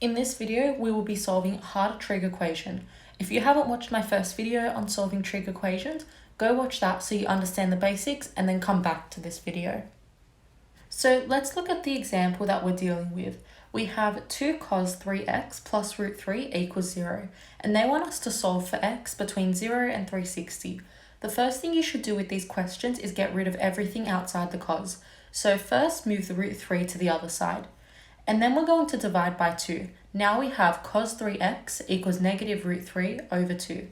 In this video, we will be solving a hard trig equation. If you haven't watched my first video on solving trig equations, go watch that so you understand the basics and then come back to this video. So let's look at the example that we're dealing with. We have 2 cos 3x plus root 3 equals 0, and they want us to solve for x between 0 and 360. The first thing you should do with these questions is get rid of everything outside the cos. So first move the root 3 to the other side. And then we're going to divide by 2. Now we have cos 3x equals negative root 3 over 2.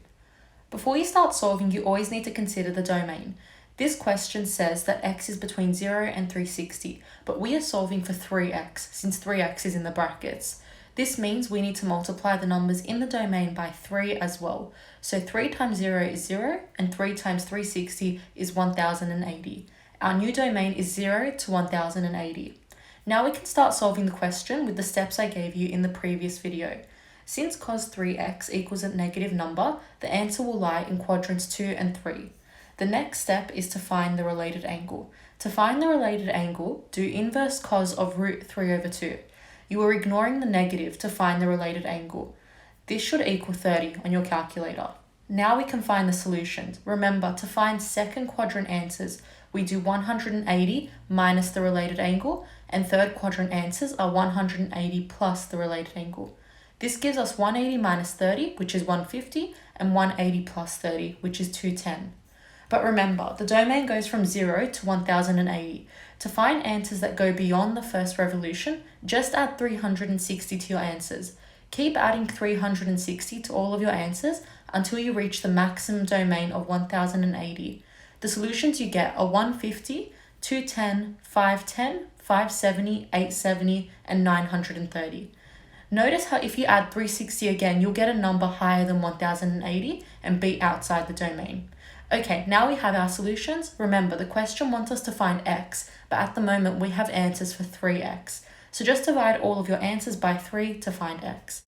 Before you start solving, you always need to consider the domain. This question says that x is between 0 and 360, but we are solving for 3x since 3x is in the brackets. This means we need to multiply the numbers in the domain by 3 as well. So 3 times 0 is 0, and 3 times 360 is 1080. Our new domain is 0 to 1080. Now we can start solving the question with the steps I gave you in the previous video. Since cos 3x equals a negative number, the answer will lie in quadrants 2 and 3. The next step is to find the related angle. To find the related angle, do inverse cos of root 3 over 2. You are ignoring the negative to find the related angle. This should equal 30 on your calculator. Now we can find the solutions. Remember, to find second quadrant answers, we do 180 minus the related angle, and third quadrant answers are 180 plus the related angle. This gives us 180 minus 30, which is 150, and 180 plus 30, which is 210. But remember, the domain goes from 0 to 1080. To find answers that go beyond the first revolution, just add 360 to your answers. Keep adding 360 to all of your answers until you reach the maximum domain of 1080. The solutions you get are 150, 210, 510, 570, 870, and 930. Notice how if you add 360 again, you'll get a number higher than 1080 and be outside the domain. Okay, now we have our solutions. Remember, the question wants us to find x, but at the moment we have answers for 3x. So just divide all of your answers by 3 to find x.